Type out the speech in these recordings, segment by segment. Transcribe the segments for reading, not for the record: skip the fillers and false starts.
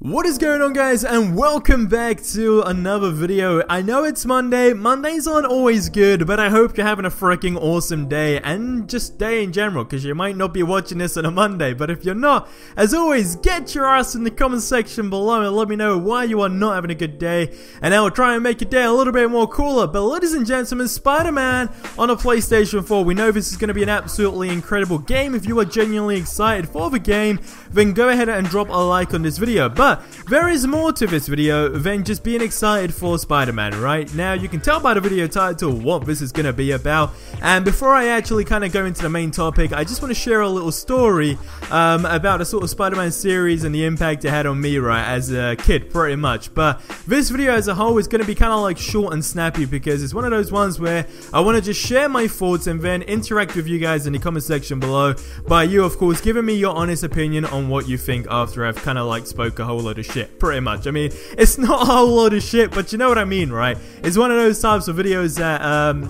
What is going on, guys, and welcome back to another video. I know it's Monday. Mondays aren't always good, but I hope you're having a freaking awesome day, and just day in general, because you might not be watching this on a Monday. But if you're not, as always, get your ass in the comment section below and let me know why you are not having a good day, and I will try and make your day a little bit more cooler. But ladies and gentlemen, Spider-Man on a PlayStation 4. We know this is going to be an absolutely incredible game. If you are genuinely excited for the game, then go ahead and drop a like on this video. But there is more to this video than just being excited for Spider-Man, right? Now, you can tell by the video title what this is going to be about, and before I actually kind of go into the main topic, I just want to share a little story about the sort of Spider-Man series and the impact it had on me, right, as a kid, pretty much. But this video as a whole is going to be kind of like short and snappy, because it's one of those ones where I want to just share my thoughts and then interact with you guys in the comment section below, by you, of course, giving me your honest opinion on what you think after I've kind of like spoke a whole lot of shit, pretty much. I mean, it's not a whole lot of shit, but you know what I mean, right? It's one of those types of videos that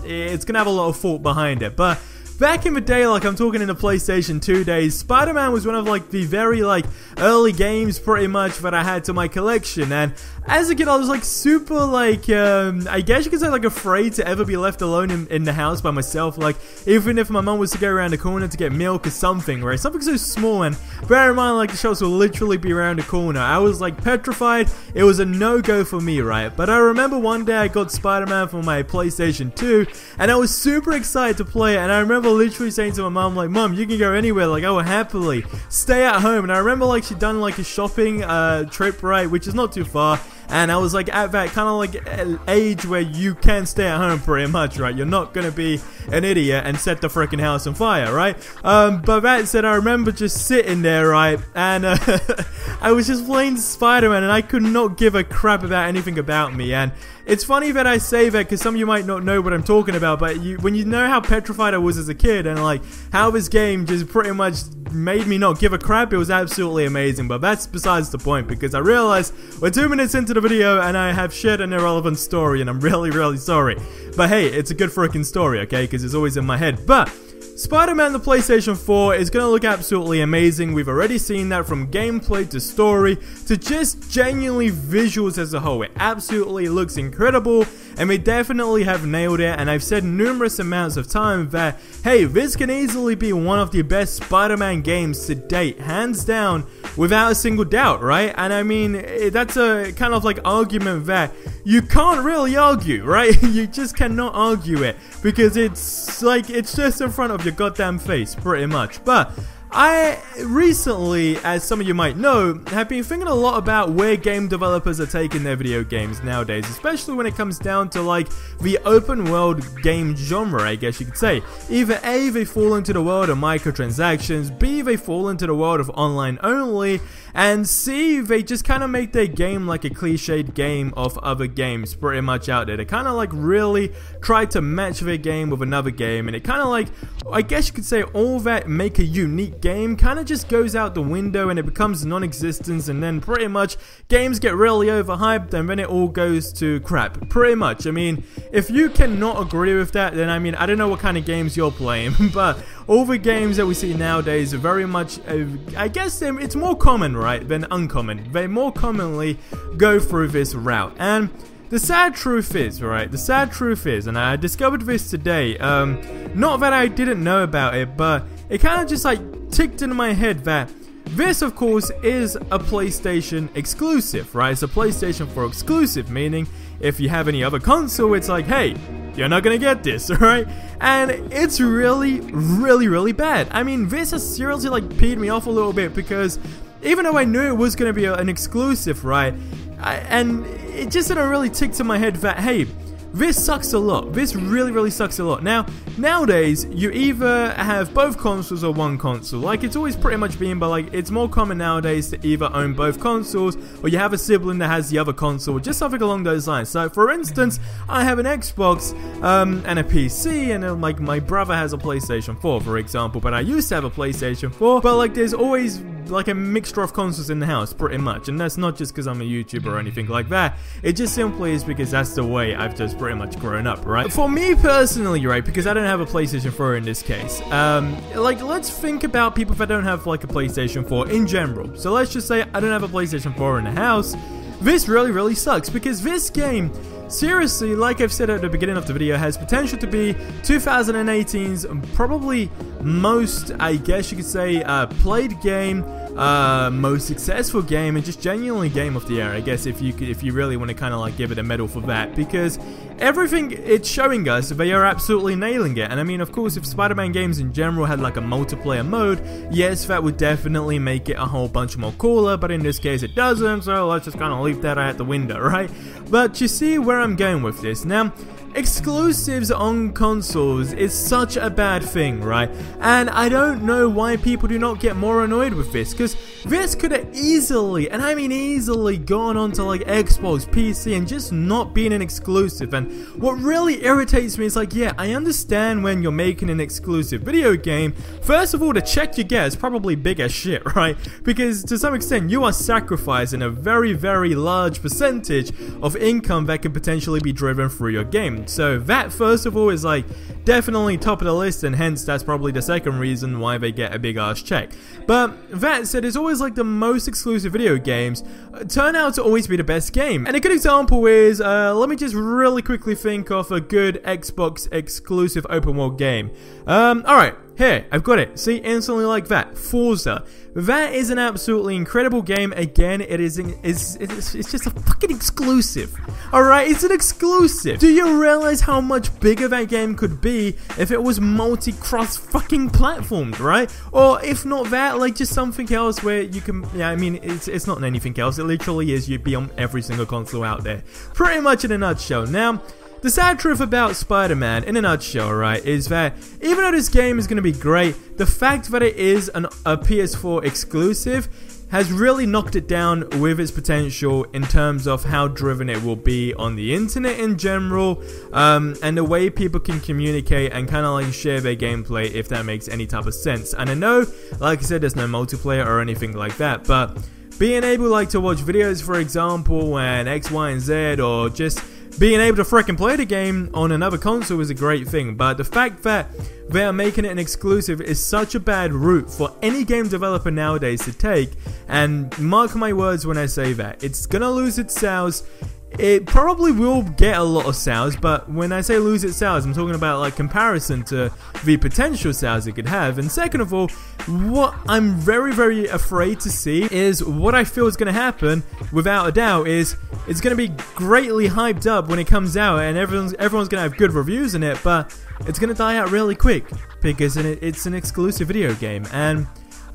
it's gonna have a lot of thought behind it. But back in the day, like I'm talking in the PlayStation 2 days, Spider-Man was one of like the very like early games pretty much that I had to my collection. And as a kid, I was like super like I guess you could say like afraid to ever be left alone in the house by myself. Like even if my mom was to go around the corner to get milk or something, right? Something so small, and bear in mind like the shops will literally be around the corner. I was like petrified. It was a no-go for me, right? But I remember one day I got Spider-Man for my PlayStation 2 and I was super excited to play it. And I remember literally saying to my mom, like, "Mom, you can go anywhere, like I will happily stay at home." And I remember like she'd done like a shopping trip, right, which is not too far. And I was like at that kind of like age where you can stay at home pretty much, right? You're not going to be an idiot and set the freaking house on fire, right? But that said, I remember just sitting there, right? And I was just playing Spider-Man and I could not give a crap about anything about me. And it's funny that I say that because some of you might not know what I'm talking about, but when you know how petrified I was as a kid and like how this game just pretty much made me not give a crap, it was absolutely amazing. But that's besides the point, because I realized we're 2 minutes into the video and I have shared an irrelevant story, and I'm really sorry. But hey, it's a good freaking story, okay, because it's always in my head. But Spider-Man the PlayStation 4 is going to look absolutely amazing. We've already seen that from gameplay to story to just genuinely visuals as a whole. It absolutely looks incredible, and they definitely have nailed it. And I've said numerous amounts of time that, hey, this can easily be one of the best Spider-Man games to date, hands down, without a single doubt, right? And I mean, that's a kind of like argument that you can't really argue, right? You just cannot argue it, because it's like, it's just in front of your goddamn face, pretty much. But I recently, as some of you might know, have been thinking a lot about where game developers are taking their video games nowadays, especially when it comes down to like the open world game genre, I guess you could say. Either A, they fall into the world of microtransactions, B, they fall into the world of online only, and C, they just kind of make their game like a cliched game of other games pretty much out there. They kind of like really try to match their game with another game, and it kind of like, I guess you could say, all that make a unique game kind of just goes out the window and it becomes non-existent, and then pretty much games get really overhyped and then it all goes to crap, pretty much. I mean, if you cannot agree with that, then I mean, I don't know what kind of games you're playing, but all the games that we see nowadays are very much, I guess it's more common, right, than uncommon. They more commonly go through this route. And the sad truth is, right, the sad truth is, and I discovered this today, not that I didn't know about it, but it kind of just like ticked into my head that this, of course, is a PlayStation exclusive, right? It's a PlayStation 4 exclusive, meaning if you have any other console, it's like, hey, you're not gonna get this, alright? And it's really bad. I mean, this has seriously like peed me off a little bit, because even though I knew it was gonna be an exclusive, right, and it just didn't really tick to my head that, hey, this sucks a lot. This really sucks a lot. Now, nowadays, you either have both consoles or one console. Like, it's always pretty much been, but like, it's more common nowadays to either own both consoles, or you have a sibling that has the other console, just something along those lines. So, for instance, I have an Xbox and a PC, and like my brother has a PlayStation 4, for example. But I used to have a PlayStation 4, but like, there's always like a mixture of consoles in the house, pretty much. And that's not just because I'm a YouTuber or anything like that. It just simply is because that's the way I've just pretty much grown up, right? For me personally, right, because I don't have a PlayStation 4 in this case, like, let's think about people that don't have like a PlayStation 4 in general. So let's just say I don't have a PlayStation 4 in the house. This really sucks, because this game, seriously, like I've said at the beginning of the video, has potential to be 2018's probably most, I guess you could say, played game, most successful game, and just genuinely game of the year, I guess, if you really want to kind of like give it a medal for that, because everything it's showing us, they are absolutely nailing it. And I mean, of course, if Spider-Man games in general had like a multiplayer mode, yes, that would definitely make it a whole bunch more cooler, but in this case it doesn't, so let's just kind of leave that out the window, right? But you see where I'm going with this. Now, exclusives on consoles is such a bad thing, right? And I don't know why people do not get more annoyed with this, because this could have easily, and I mean easily, gone onto like Xbox, PC, and just not being an exclusive. And what really irritates me is like, yeah, I understand when you're making an exclusive video game, first of all, the check you get is probably big as shit, right? Because to some extent, you are sacrificing a very large percentage of income that could potentially be driven through your game. So that, first of all, is like definitely top of the list, and hence that's probably the second reason why they get a big ass check. But that said, it's always like the most exclusive video games turn out to always be the best game. And a good example is, let me just really quickly think of a good Xbox exclusive open world game. Alright, here, I've got it. See, instantly like that. Forza. That is an absolutely incredible game. Again, it's just a fucking exclusive. Alright, it's an exclusive. Do you realize how much bigger that game could be if it was multi-cross fucking platformed, right? Or if not that, like just something else where you can, yeah, I mean, it's not anything else. It literally is, you'd be on every single console out there. Pretty much in a nutshell. Now, the sad truth about Spider-Man, in a nutshell, right, is that even though this game is going to be great, the fact that it is a PS4 exclusive has really knocked it down with its potential in terms of how driven it will be on the internet in general, and the way people can communicate and kind of like share their gameplay, if that makes any type of sense. And I know, like I said, there's no multiplayer or anything like that, but being able like to watch videos, for example, and X, Y, and Z, or just being able to frickin' play the game on another console is a great thing. But the fact that they are making it an exclusive is such a bad route for any game developer nowadays to take. And mark my words when I say that, it's gonna lose its sales. It probably will get a lot of sales, but when I say lose its sales, I'm talking about like comparison to the potential sales it could have. And second of all, what I'm very afraid to see is what I feel is going to happen, without a doubt, is it's going to be greatly hyped up when it comes out, and everyone's going to have good reviews in it, but it's going to die out really quick because it's an exclusive video game. And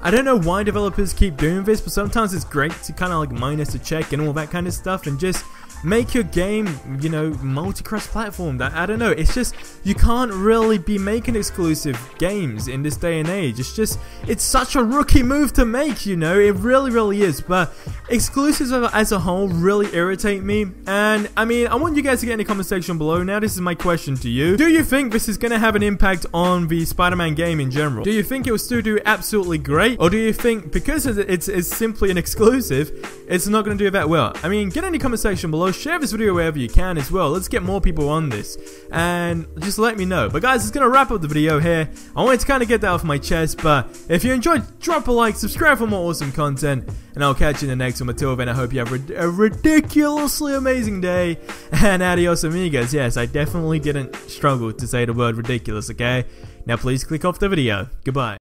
I don't know why developers keep doing this, but sometimes it's great to kind of like minus a check and all that kind of stuff, and just make your game, you know, multi-cross platform. I don't know, it's just, you can't really be making exclusive games in this day and age. It's such a rookie move to make, you know, it really is. But exclusives as a whole really irritate me, and I mean, I want you guys to get in the comment section below. Now this is my question to you: do you think this is going to have an impact on the Spider-Man game in general? Do you think it will still do absolutely great, or do you think because it's simply an exclusive, it's not going to do that well? I mean, get in the comment section below, share this video wherever you can as well. Let's get more people on this, and just let me know. But guys, it's going to wrap up the video here. I wanted to kind of get that off my chest, but if you enjoyed, drop a like, subscribe for more awesome content, and I'll catch you in the next one. Until then, I hope you have a ridiculously amazing day, and adios amigos. Yes, I definitely didn't struggle to say the word ridiculous, okay? Now please click off the video. Goodbye.